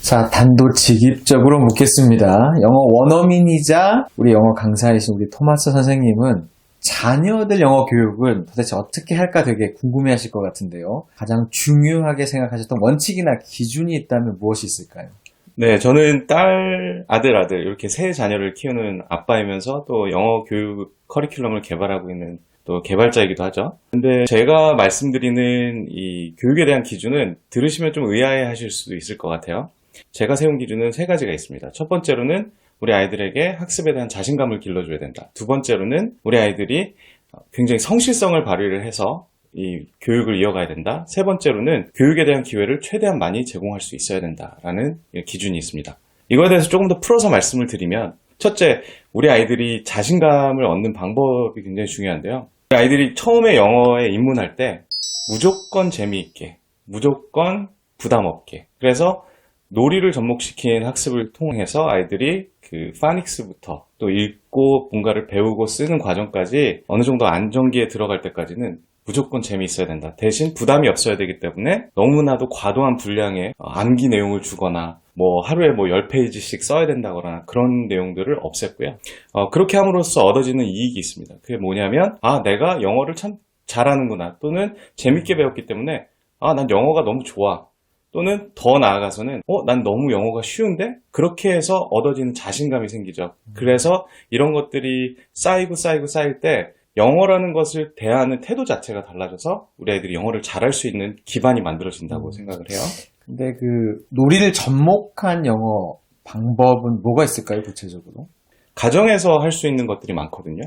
자, 단도직입적으로 묻겠습니다. 영어 원어민이자 우리 영어 강사이신 우리 토마스 선생님은 자녀들 영어 교육은 도대체 어떻게 할까 되게 궁금해하실 것 같은데요. 가장 중요하게 생각하셨던 원칙이나 기준이 있다면 무엇이 있을까요? 네, 저는 딸, 아들 이렇게 세 자녀를 키우는 아빠이면서 또 영어 교육 커리큘럼을 개발하고 있는 또 개발자이기도 하죠. 근데 제가 말씀드리는 이 교육에 대한 기준은 들으시면 좀 의아해 하실 수도 있을 것 같아요. 제가 세운 기준은 세 가지가 있습니다. 첫 번째로는 우리 아이들에게 학습에 대한 자신감을 길러줘야 된다. 두 번째로는 우리 아이들이 굉장히 성실성을 발휘를 해서 이 교육을 이어가야 된다. 세 번째로는 교육에 대한 기회를 최대한 많이 제공할 수 있어야 된다라는 기준이 있습니다. 이거에 대해서 조금 더 풀어서 말씀을 드리면, 첫째, 우리 아이들이 자신감을 얻는 방법이 굉장히 중요한데요. 우리 아이들이 처음에 영어에 입문할 때 무조건 재미있게, 무조건 부담 없게, 그래서 놀이를 접목시킨 학습을 통해서 아이들이 그 파닉스부터 또 읽고 뭔가를 배우고 쓰는 과정까지 어느 정도 안정기에 들어갈 때까지는 무조건 재미있어야 된다. 대신 부담이 없어야 되기 때문에 너무나도 과도한 분량의 암기 내용을 주거나 뭐 하루에 뭐 10페이지씩 써야 된다거나 그런 내용들을 없앴고요. 그렇게 함으로써 얻어지는 이익이 있습니다. 그게 뭐냐면, 내가 영어를 참 잘하는구나, 또는 재밌게 배웠기 때문에 난 영어가 너무 좋아, 또는 더 나아가서는 난 너무 영어가 쉬운데? 그렇게 해서 얻어지는 자신감이 생기죠. 그래서 이런 것들이 쌓일 때 영어라는 것을 대하는 태도 자체가 달라져서 우리 아이들이 영어를 잘할 수 있는 기반이 만들어진다고 생각을 해요. 근데 그 놀이를 접목한 영어 방법은 뭐가 있을까요, 구체적으로? 가정에서 할 수 있는 것들이 많거든요.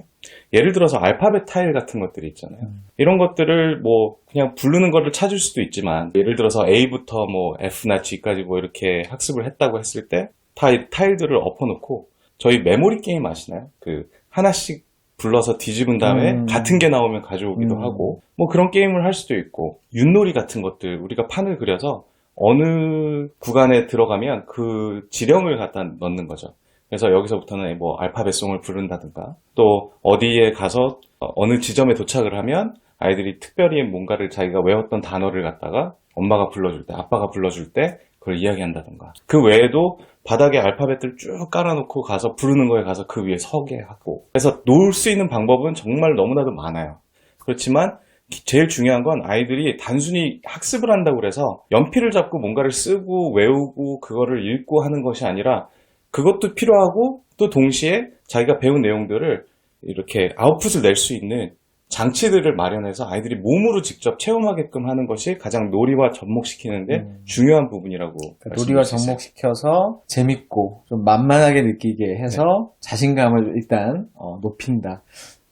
예를 들어서 알파벳 타일 같은 것들이 있잖아요. 이런 것들을 뭐 그냥 부르는 거를 찾을 수도 있지만, 예를 들어서 A부터 뭐 F나 G까지 뭐 이렇게 학습을 했다고 했을 때 타일들을 엎어놓고, 저희 메모리 게임 아시나요? 그 하나씩 불러서 뒤집은 다음에 같은 게 나오면 가져오기도 하고, 뭐 그런 게임을 할 수도 있고, 윷놀이 같은 것들, 우리가 판을 그려서 어느 구간에 들어가면 그 지령을 갖다 넣는 거죠. 그래서 여기서부터는 뭐 알파벳송을 부른다든가, 또 어디에 가서 어느 지점에 도착을 하면 아이들이 특별히 뭔가를 자기가 외웠던 단어를 갖다가 엄마가 불러줄 때, 아빠가 불러줄 때 그걸 이야기한다든가, 그 외에도 바닥에 알파벳을 쭉 깔아놓고 가서 부르는 거에 가서 그 위에 서게 하고, 그래서 놀 수 있는 방법은 정말 너무나도 많아요. 그렇지만 제일 중요한 건 아이들이 단순히 학습을 한다고 해서 연필을 잡고 뭔가를 쓰고 외우고 그거를 읽고 하는 것이 아니라, 그것도 필요하고 또 동시에 자기가 배운 내용들을 이렇게 아웃풋을 낼 수 있는 장치들을 마련해서 아이들이 몸으로 직접 체험하게끔 하는 것이 가장 놀이와 접목시키는데 중요한 부분이라고. 그러니까 놀이와 접목시켜서 재밌고 좀 만만하게 느끼게 해서 자신감을 일단 높인다.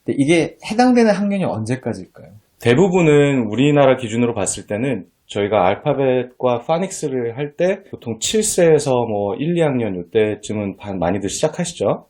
근데 이게 해당되는 학년이 언제까지일까요? 대부분은 우리나라 기준으로 봤을 때는 저희가 알파벳과 파닉스를 할 때 보통 7세에서 뭐 1, 2학년 이때쯤은 많이들 시작하시죠.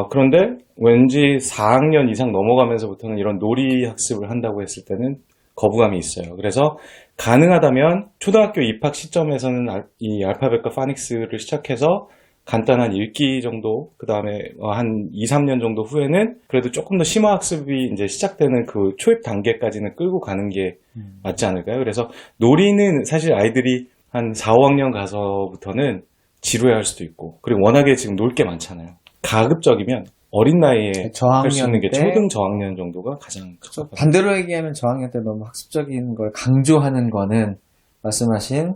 그런데 왠지 4학년 이상 넘어가면서부터는 이런 놀이 학습을 한다고 했을 때는 거부감이 있어요. 그래서 가능하다면 초등학교 입학 시점에서는 이 알파벳과 파닉스를 시작해서 간단한 읽기 정도, 그 다음에 한 2, 3년 정도 후에는 그래도 조금 더 심화 학습이 이제 시작되는 그 초입 단계까지는 끌고 가는 게 맞지 않을까요? 그래서 놀이는 사실 아이들이 한 4, 5학년 가서부터는 지루해 할 수도 있고, 그리고 워낙에 지금 놀 게 많잖아요. 가급적이면 어린 나이에 할 수 있는 게 초등 저학년 정도가 가장 적합하죠. 반대로 얘기하면 저학년 때 너무 학습적인 걸 강조하는 거는 말씀하신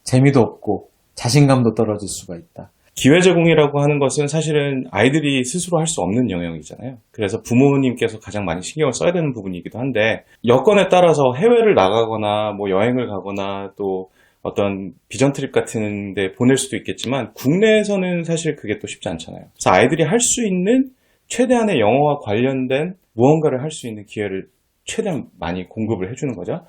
재미도 없고 자신감도 떨어질 수가 있다. 기회 제공이라고 하는 것은 사실은 아이들이 스스로 할 수 없는 영역이잖아요. 그래서 부모님께서 가장 많이 신경을 써야 되는 부분이기도 한데, 여건에 따라서 해외를 나가거나 뭐 여행을 가거나 또 어떤 비전 트립 같은 데 보낼 수도 있겠지만, 국내에서는 사실 그게 또 쉽지 않잖아요. 그래서 아이들이 할 수 있는 최대한의 영어와 관련된 무언가를 할 수 있는 기회를 최대한 많이 공급을 해주는 거죠.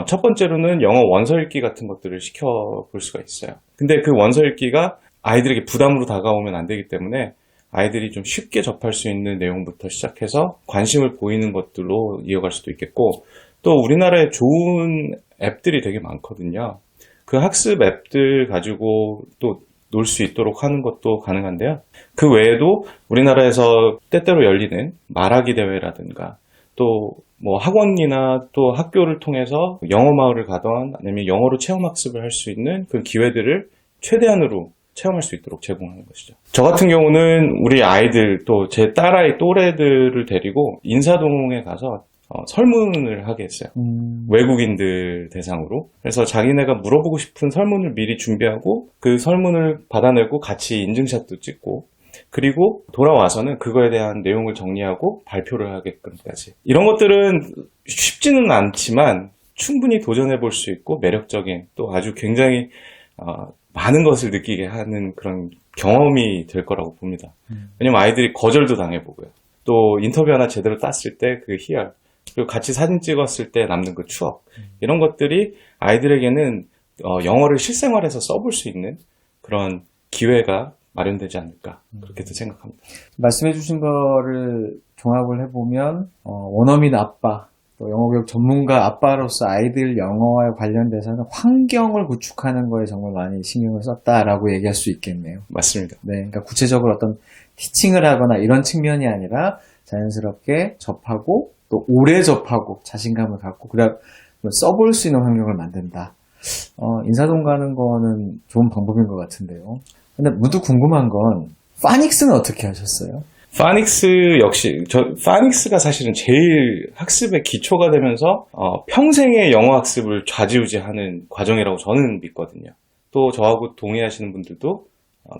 첫 번째로는 영어 원서 읽기 같은 것들을 시켜볼 수가 있어요. 근데 그 원서 읽기가 아이들에게 부담으로 다가오면 안 되기 때문에 아이들이 좀 쉽게 접할 수 있는 내용부터 시작해서 관심을 보이는 것들로 이어갈 수도 있겠고, 또 우리나라에 좋은 앱들이 되게 많거든요. 그 학습 앱들 가지고 또 놀 수 있도록 하는 것도 가능한데요. 그 외에도 우리나라에서 때때로 열리는 말하기 대회라든가, 또 뭐 학원이나 또 학교를 통해서 영어 마을을 가던 아니면 영어로 체험 학습을 할 수 있는 그 기회들을 최대한으로 체험할 수 있도록 제공하는 것이죠. 저 같은 경우는 우리 아이들 또 제 딸아이 또래들을 데리고 인사동에 가서 설문을 하게 했어요. 외국인들 대상으로. 그래서 자기네가 물어보고 싶은 설문을 미리 준비하고 그 설문을 받아내고 같이 인증샷도 찍고 그리고 돌아와서는 그거에 대한 내용을 정리하고 발표를 하게끔까지. 이런 것들은 쉽지는 않지만 충분히 도전해 볼 수 있고 매력적인 또 아주 굉장히 많은 것을 느끼게 하는 그런 경험이 될 거라고 봅니다. 왜냐면 아이들이 거절도 당해보고요. 또 인터뷰 하나 제대로 땄을 때 그 희열, 그리고 같이 사진 찍었을 때 남는 그 추억, 이런 것들이 아이들에게는 영어를 실생활에서 써볼 수 있는 그런 기회가 마련되지 않을까 그렇게도 생각합니다. 말씀해주신 거를 종합을 해보면 원어민 아빠, 또 영어교육 전문가 아빠로서 아이들 영어와 관련돼서는 환경을 구축하는 거에 정말 많이 신경을 썼다라고 얘기할 수 있겠네요. 맞습니다. 네, 그러니까 구체적으로 어떤 티칭을 하거나 이런 측면이 아니라 자연스럽게 접하고 또 오래 접하고 자신감을 갖고 그래 써볼 수 있는 환경을 만든다. 인사동 가는 거는 좋은 방법인 것 같은데요. 근데 문득 궁금한 건 파닉스는 어떻게 하셨어요? 파닉스 역시 파닉스가 사실은 제일 학습의 기초가 되면서 평생의 영어 학습을 좌지우지하는 과정이라고 저는 믿거든요. 또 저하고 동의하시는 분들도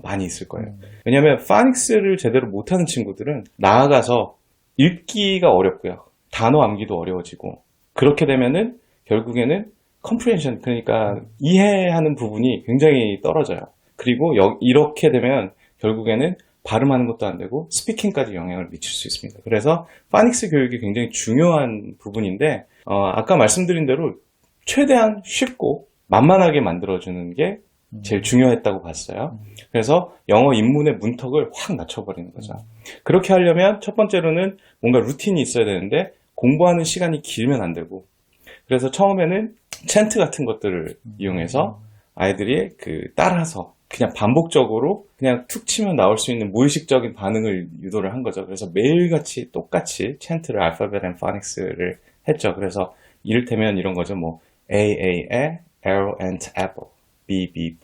많이 있을 거예요. 왜냐하면 파닉스를 제대로 못하는 친구들은 나아가서 읽기가 어렵고요. 단어 암기도 어려워지고 그렇게 되면은 결국에는 comprehension, 그러니까 이해하는 부분이 굉장히 떨어져요. 그리고 이렇게 되면 결국에는 발음하는 것도 안 되고 스피킹까지 영향을 미칠 수 있습니다. 그래서 파닉스 교육이 굉장히 중요한 부분인데 아까 말씀드린 대로 최대한 쉽고 만만하게 만들어주는 게 제일 중요했다고 봤어요. 그래서 영어 입문의 문턱을 확 낮춰버리는 거죠. 그렇게 하려면 첫 번째로는 뭔가 루틴이 있어야 되는데 공부하는 시간이 길면 안 되고 그래서 처음에는 챈트 같은 것들을 이용해서 아이들이 따라서 그냥 반복적으로 그냥 툭 치면 나올 수 있는 무의식적인 반응을 유도를 한 거죠. 그래서 매일같이 똑같이 챈트를 알파벳 앤 파닉스를 했죠. 그래서 이를테면 이런 거죠. 뭐 A, arrow and apple, B, bed,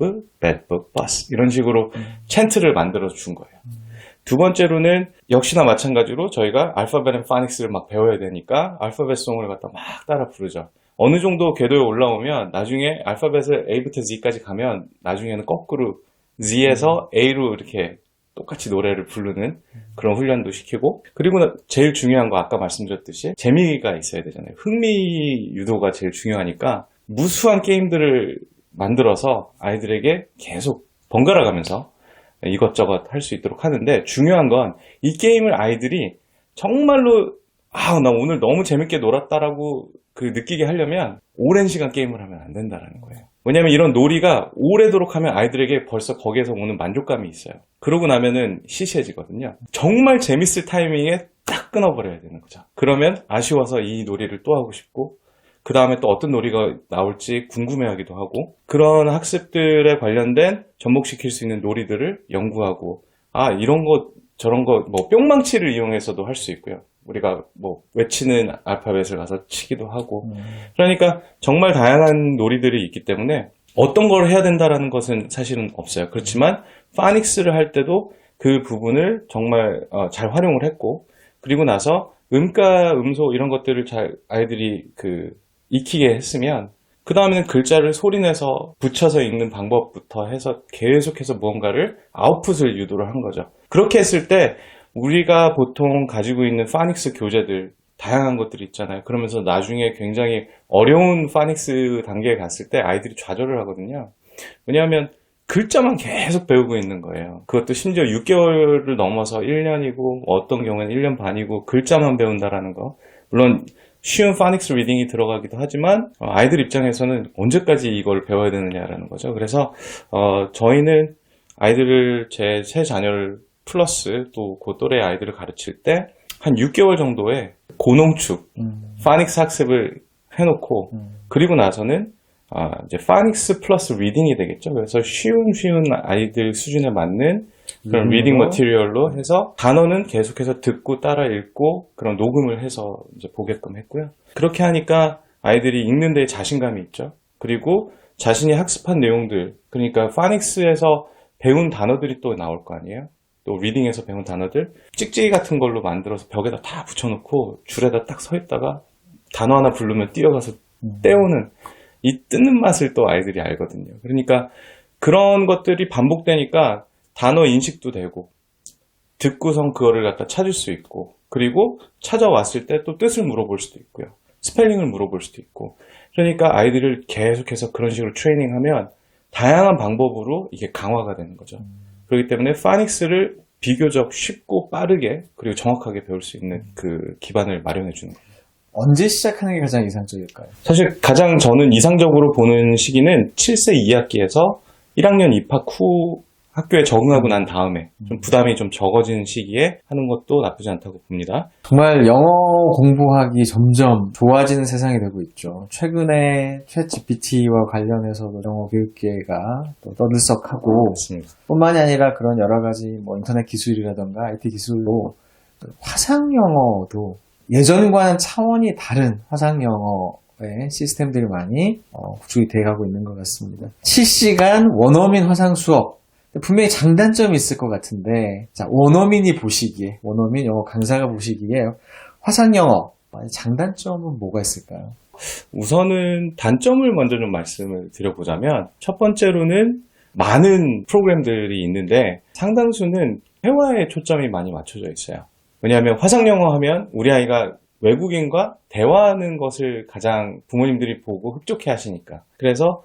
book, bus 이런 식으로 챈트를 만들어 준 거예요. 두 번째로는 역시나 마찬가지로 저희가 알파벳 앤 파닉스를 막 배워야 되니까 알파벳송을 갖다 막 따라 부르죠. 어느 정도 궤도에 올라오면 나중에 알파벳을 A부터 Z까지 가면 나중에는 거꾸로 Z에서 A로 이렇게 똑같이 노래를 부르는 그런 훈련도 시키고 그리고 제일 중요한 거 아까 말씀드렸듯이 재미가 있어야 되잖아요. 흥미 유도가 제일 중요하니까 무수한 게임들을 만들어서 아이들에게 계속 번갈아 가면서 이것저것 할 수 있도록 하는데 중요한 건 이 게임을 아이들이 정말로 나 오늘 너무 재밌게 놀았다라고 느끼게 하려면 오랜 시간 게임을 하면 안 된다라는 거예요. 왜냐면 이런 놀이가 오래도록 하면 아이들에게 벌써 거기에서 오는 만족감이 있어요. 그러고 나면은 시시해지거든요. 정말 재밌을 타이밍에 딱 끊어버려야 되는 거죠. 그러면 아쉬워서 이 놀이를 또 하고 싶고 그 다음에 또 어떤 놀이가 나올지 궁금해하기도 하고 그런 학습들에 관련된 접목시킬 수 있는 놀이들을 연구하고 이런 거 저런 거 뭐 뿅망치를 이용해서도 할 수 있고요. 우리가 뭐 외치는 알파벳을 가서 치기도 하고 그러니까 정말 다양한 놀이들이 있기 때문에 어떤 걸 해야 된다라는 것은 사실은 없어요. 그렇지만 파닉스를 할 때도 그 부분을 정말 잘 활용을 했고 그리고 나서 음가, 음소 이런 것들을 잘 아이들이 익히게 했으면 그 다음에는 글자를 소리내서 붙여서 읽는 방법부터 해서 계속해서 무언가를 아웃풋을 유도를 한 거죠. 그렇게 했을 때 우리가 보통 가지고 있는 파닉스 교재들 다양한 것들이 있잖아요. 그러면서 나중에 굉장히 어려운 파닉스 단계에 갔을 때 아이들이 좌절을 하거든요. 왜냐하면 글자만 계속 배우고 있는 거예요. 그것도 심지어 6개월을 넘어서 1년이고 어떤 경우에는 1년 반이고 글자만 배운다라는 거. 물론 쉬운 파닉스 리딩이 들어가기도 하지만 아이들 입장에서는 언제까지 이걸 배워야 되느냐라는 거죠. 그래서 저희는 아이들을 제 세 자녀를 플러스 또 그 또래 아이들을 가르칠 때 한 6개월 정도의 고농축 파닉스 학습을 해놓고 그리고 나서는 이제 파닉스 플러스 리딩이 되겠죠. 그래서 쉬운 아이들 수준에 맞는 그런 리딩 머티리얼로 해서 단어는 계속해서 듣고 따라 읽고 그런 녹음을 해서 이제 보게끔 했고요. 그렇게 하니까 아이들이 읽는 데 자신감이 있죠. 그리고 자신이 학습한 내용들, 그러니까 파닉스에서 배운 단어들이 또 나올 거 아니에요? 또 리딩에서 배운 단어들, 찍찍이 같은 걸로 만들어서 벽에다 다 붙여놓고 줄에다 딱 서 있다가 단어 하나 부르면 뛰어가서 떼오는 이 뜨는 맛을 또 아이들이 알거든요. 그러니까 그런 것들이 반복되니까 단어 인식도 되고 듣고선 그거를 갖다 찾을 수 있고, 그리고 찾아왔을 때 또 뜻을 물어볼 수도 있고요. 스펠링을 물어볼 수도 있고. 그러니까 아이들을 계속해서 그런 식으로 트레이닝하면 다양한 방법으로 이게 강화가 되는 거죠. 그렇기 때문에 파닉스를 비교적 쉽고 빠르게 그리고 정확하게 배울 수 있는 그 기반을 마련해 주는 거예요. 언제 시작하는 게 가장 이상적일까요? 사실 가장 저는 이상적으로 보는 시기는 7세 2학기에서 1학년 입학 후 학교에 적응하고 난 다음에 좀 부담이 좀 적어지는 시기에 하는 것도 나쁘지 않다고 봅니다. 정말 영어 공부하기 점점 좋아지는 세상이 되고 있죠. 최근에 챗 GPT와 관련해서도 영어 교육계가 또 떠들썩하고, 맞습니다. 뿐만이 아니라 그런 여러 가지 뭐 인터넷 기술이라던가 IT 기술로 화상 영어도 예전과는 차원이 다른 화상 영어의 시스템들이 많이 구축이 돼가고 있는 것 같습니다. 실시간 원어민 화상 수업, 분명히 장단점이 있을 것 같은데, 자, 원어민이 보시기에, 원어민 영어 강사가 보시기에 화상 영어 장단점은 뭐가 있을까요? 우선은 단점을 먼저 좀 말씀을 드려보자면, 첫 번째로는 많은 프로그램들이 있는데 상당수는 회화에 초점이 많이 맞춰져 있어요. 왜냐하면 화상 영어 하면 우리 아이가 외국인과 대화하는 것을 가장 부모님들이 보고 흡족해 하시니까. 그래서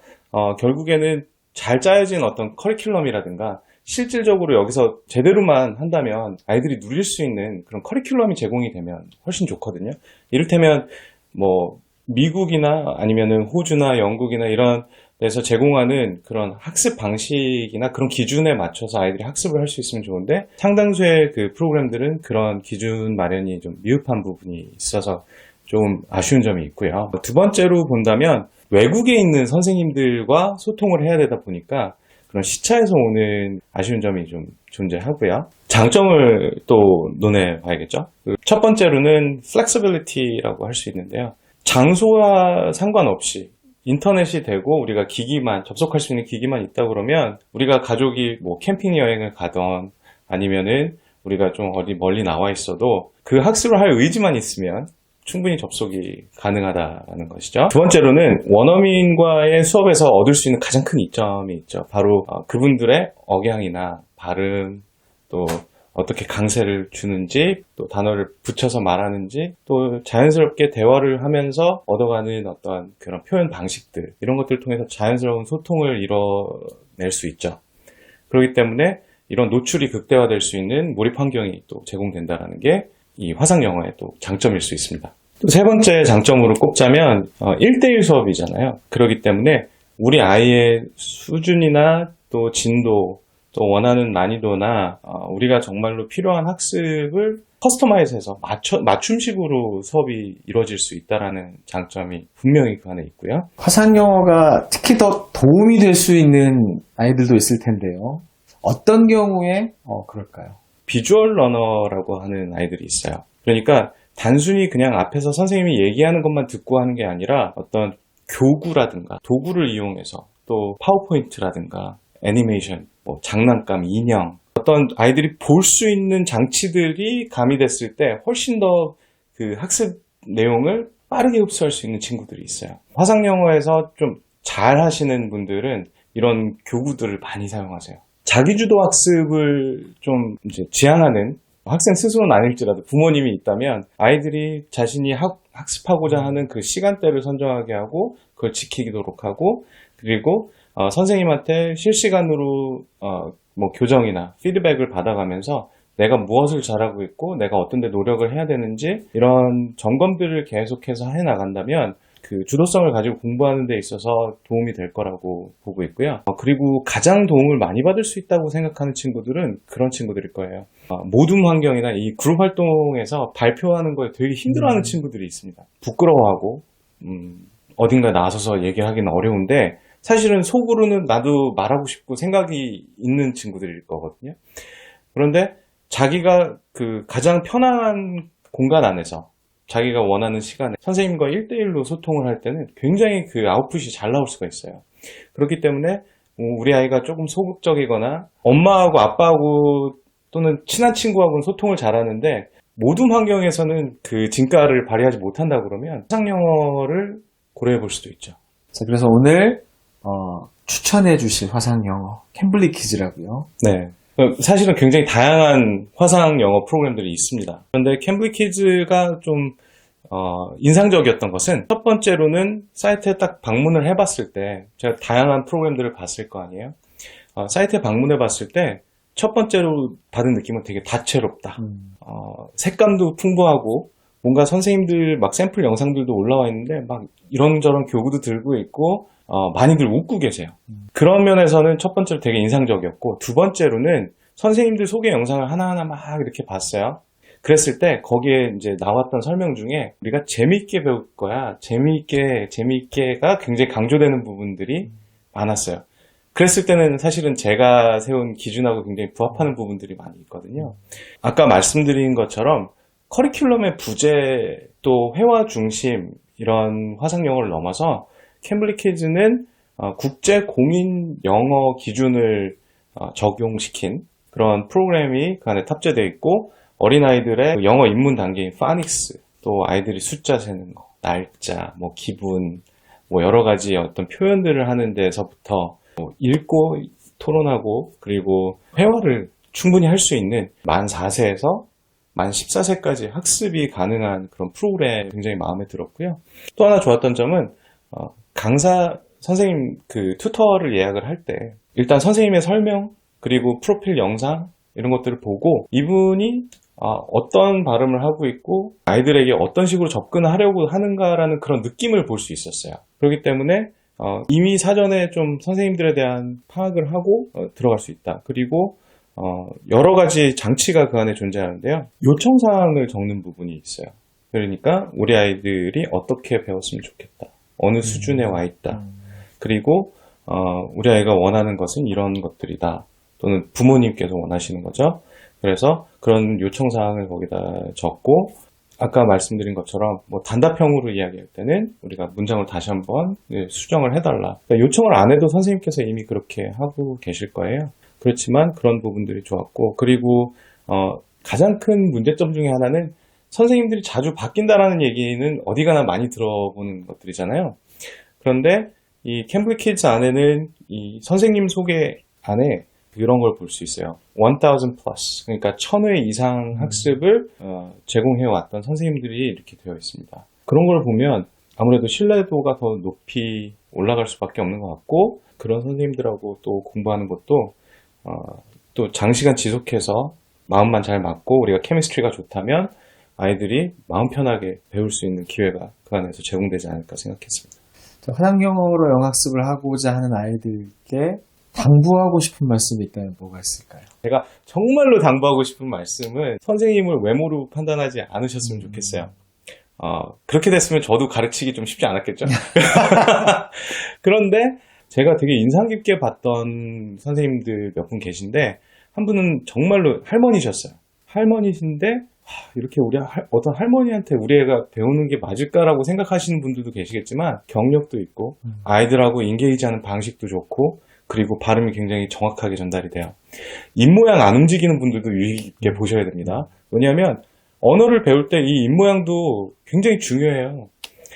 결국에는 잘 짜여진 어떤 커리큘럼이라든가 실질적으로 여기서 제대로만 한다면 아이들이 누릴 수 있는 그런 커리큘럼이 제공이 되면 훨씬 좋거든요. 이를테면 뭐 미국이나 아니면은 호주나 영국이나 이런 데서 제공하는 그런 학습 방식이나 그런 기준에 맞춰서 아이들이 학습을 할 수 있으면 좋은데, 상당수의 그 프로그램들은 그런 기준 마련이 좀 미흡한 부분이 있어서 좀 아쉬운 점이 있고요. 두 번째로 본다면 외국에 있는 선생님들과 소통을 해야 되다 보니까 그런 시차에서 오는 아쉬운 점이 좀 존재하고요. 장점을 또 논해 봐야겠죠. 첫 번째로는 flexibility라고 할 수 있는데요. 장소와 상관없이 인터넷이 되고 우리가 기기만, 접속할 수 있는 기기만 있다 그러면 우리가 가족이 뭐 캠핑 여행을 가던 아니면은 우리가 좀 어디 멀리 나와 있어도 그 학습을 할 의지만 있으면 충분히 접속이 가능하다는 것이죠. 두 번째로는 원어민과의 수업에서 얻을 수 있는 가장 큰 이점이 있죠. 바로 그분들의 억양이나 발음, 또 어떻게 강세를 주는지, 또 단어를 붙여서 말하는지, 또 자연스럽게 대화를 하면서 얻어가는 어떤 그런 표현 방식들, 이런 것들을 통해서 자연스러운 소통을 이뤄낼 수 있죠. 그렇기 때문에 이런 노출이 극대화될 수 있는 몰입 환경이 또 제공된다는 게 이 화상 영어의 또 장점일 수 있습니다. 또 세 번째 장점으로 꼽자면 1대1 수업이잖아요. 그렇기 때문에 우리 아이의 수준이나 또 진도, 또 원하는 난이도나 우리가 정말로 필요한 학습을 커스터마이즈해서 맞춤식으로 수업이 이루어질 수 있다는 장점이 분명히 그 안에 있고요. 화상 영어가 특히 더 도움이 될 수 있는 아이들도 있을 텐데요. 어떤 경우에 그럴까요? 비주얼 러너라고 하는 아이들이 있어요. 그러니까 단순히 그냥 앞에서 선생님이 얘기하는 것만 듣고 하는 게 아니라 어떤 교구라든가 도구를 이용해서, 또 파워포인트라든가 애니메이션, 뭐 장난감, 인형, 어떤 아이들이 볼 수 있는 장치들이 가미됐을 때 훨씬 더 그 학습 내용을 빠르게 흡수할 수 있는 친구들이 있어요. 화상 영어에서 좀 잘 하시는 분들은 이런 교구들을 많이 사용하세요. 자기주도 학습을 좀 이제 지향하는 학생 스스로는 아닐지라도 부모님이 있다면 아이들이 자신이 학습하고자 하는 그 시간대를 선정하게 하고 그걸 지키도록 하고, 그리고 선생님한테 실시간으로 뭐 교정이나 피드백을 받아가면서 내가 무엇을 잘하고 있고 내가 어떤 데 노력을 해야 되는지 이런 점검들을 계속해서 해나간다면 그 주도성을 가지고 공부하는 데 있어서 도움이 될 거라고 보고 있고요. 그리고 가장 도움을 많이 받을 수 있다고 생각하는 친구들은 그런 친구들일 거예요. 모둠 환경이나 이 그룹 활동에서 발표하는 거에 되게 힘들어하는 친구들이 있습니다. 부끄러워하고 어딘가에 나서서 얘기하기는 어려운데 사실은 속으로는 나도 말하고 싶고 생각이 있는 친구들일 거거든요. 그런데 자기가 그 가장 편안한 공간 안에서 자기가 원하는 시간에 선생님과 1대1로 소통을 할 때는 굉장히 그 아웃풋이 잘 나올 수가 있어요. 그렇기 때문에 우리 아이가 조금 소극적이거나 엄마하고 아빠하고 또는 친한 친구하고는 소통을 잘하는데 모든 환경에서는 그 진가를 발휘하지 못한다 그러면 화상영어를 고려해 볼 수도 있죠. 자, 그래서 오늘 추천해 주실 화상영어 캠블리 키즈라고요. 네. 사실은 굉장히 다양한 화상 영어 프로그램들이 있습니다. 그런데 캠블리 키즈가 좀 인상적이었던 것은 첫 번째로는 사이트에 딱 방문을 해봤을 때 제가 다양한 프로그램들을 봤을 거 아니에요. 사이트에 방문해 봤을 때 첫 번째로 받은 느낌은 되게 다채롭다. 색감도 풍부하고 뭔가 선생님들 막 샘플 영상들도 올라와 있는데 막 이런저런 교구도 들고 있고 많이들 웃고 계세요. 그런 면에서는 첫 번째로 되게 인상적이었고 두 번째로는 선생님들 소개 영상을 하나하나 막 이렇게 봤어요. 그랬을 때 거기에 이제 나왔던 설명 중에 우리가 재미있게 배울 거야. 재미있게가 굉장히 강조되는 부분들이 많았어요. 그랬을 때는 사실은 제가 세운 기준하고 굉장히 부합하는 부분들이 많이 있거든요. 아까 말씀드린 것처럼 커리큘럼의 부재 또 회화 중심 이런 화상 영어를 넘어서 캠블리 키즈는 국제 공인 영어 기준을 적용시킨 그런 프로그램이 그 안에 탑재되어 있고 어린아이들의 영어 입문 단계인 파닉스 또 아이들이 숫자 세는 거, 날짜, 뭐 기분, 뭐 여러 가지 어떤 표현들을 하는 데서부터 읽고 토론하고 그리고 회화를 충분히 할 수 있는 만 4세에서 만 14세까지 학습이 가능한 그런 프로그램 굉장히 마음에 들었고요. 또 하나 좋았던 점은 강사 선생님 그 튜터를 예약을 할 때 일단 선생님의 설명 그리고 프로필 영상 이런 것들을 보고 이분이 어떤 발음을 하고 있고 아이들에게 어떤 식으로 접근하려고 하는가라는 그런 느낌을 볼 수 있었어요. 그렇기 때문에 이미 사전에 좀 선생님들에 대한 파악을 하고 들어갈 수 있다. 그리고 여러 가지 장치가 그 안에 존재하는데요. 요청사항을 적는 부분이 있어요. 그러니까 우리 아이들이 어떻게 배웠으면 좋겠다. 어느 수준에 와 있다. 그리고 우리 아이가 원하는 것은 이런 것들이다. 또는 부모님께서 원하시는 거죠. 그래서 그런 요청사항을 거기다 적고 아까 말씀드린 것처럼 뭐 단답형으로 이야기할 때는 우리가 문장을 다시 한번 수정을 해달라. 그러니까 요청을 안 해도 선생님께서 이미 그렇게 하고 계실 거예요. 그렇지만 그런 부분들이 좋았고 그리고 가장 큰 문제점 중에 하나는 선생님들이 자주 바뀐다라는 얘기는 어디 가나 많이 들어보는 것들이잖아요. 그런데 이 캠블리 키즈 안에는 이 선생님 소개 안에 이런 걸 볼 수 있어요. 1000 플러스 그러니까 1000회 이상 학습을 제공해 왔던 선생님들이 이렇게 되어 있습니다. 그런 걸 보면 아무래도 신뢰도가 더 높이 올라갈 수밖에 없는 것 같고 그런 선생님들하고 또 공부하는 것도 또 장시간 지속해서 마음만 잘 맞고 우리가 케미스트리가 좋다면 아이들이 마음 편하게 배울 수 있는 기회가 그 안에서 제공되지 않을까 생각했습니다. 화상영어로 영학습을 하고자 하는 아이들께 당부하고 싶은 말씀이 있다면 뭐가 있을까요? 제가 정말로 당부하고 싶은 말씀은 선생님을 외모로 판단하지 않으셨으면 좋겠어요. 그렇게 됐으면 저도 가르치기 좀 쉽지 않았겠죠? 그런데 제가 되게 인상 깊게 봤던 선생님들 몇 분 계신데 한 분은 정말로 할머니셨어요. 할머니신데 이렇게 우리 어떤 할머니한테 우리 애가 배우는 게 맞을까라고 생각하시는 분들도 계시겠지만 경력도 있고 아이들하고 인게이지하는 방식도 좋고 그리고 발음이 굉장히 정확하게 전달이 돼요. 입모양 안 움직이는 분들도 유의 깊게 보셔야 됩니다. 왜냐하면 언어를 배울 때 이 입모양도 굉장히 중요해요.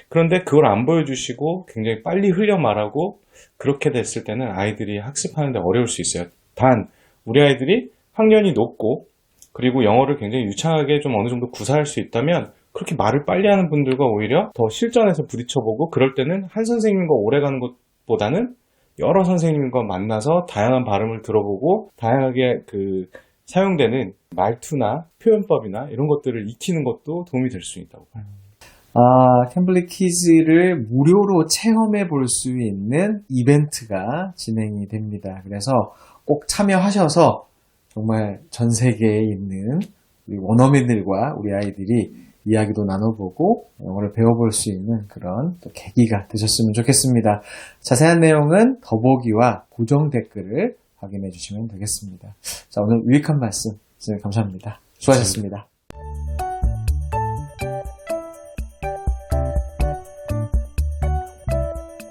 그런데 그걸 안 보여주시고 굉장히 빨리 흘려 말하고 그렇게 됐을 때는 아이들이 학습하는데 어려울 수 있어요. 단 우리 아이들이 학년이 높고 그리고 영어를 굉장히 유창하게 좀 어느 정도 구사할 수 있다면 그렇게 말을 빨리 하는 분들과 오히려 더 실전에서 부딪혀보고 그럴 때는 한 선생님과 오래 가는 것보다는 여러 선생님과 만나서 다양한 발음을 들어보고 다양하게 그 사용되는 말투나 표현법이나 이런 것들을 익히는 것도 도움이 될 수 있다고 봐요. 캠블리 키즈를 무료로 체험해 볼 수 있는 이벤트가 진행이 됩니다. 그래서 꼭 참여하셔서 정말 전 세계에 있는 우리 원어민들과 우리 아이들이 이야기도 나눠보고 영어를 배워볼 수 있는 그런 또 계기가 되셨으면 좋겠습니다. 자세한 내용은 더보기와 고정 댓글을 확인해 주시면 되겠습니다. 자, 오늘 유익한 말씀 감사합니다. 수고하셨습니다.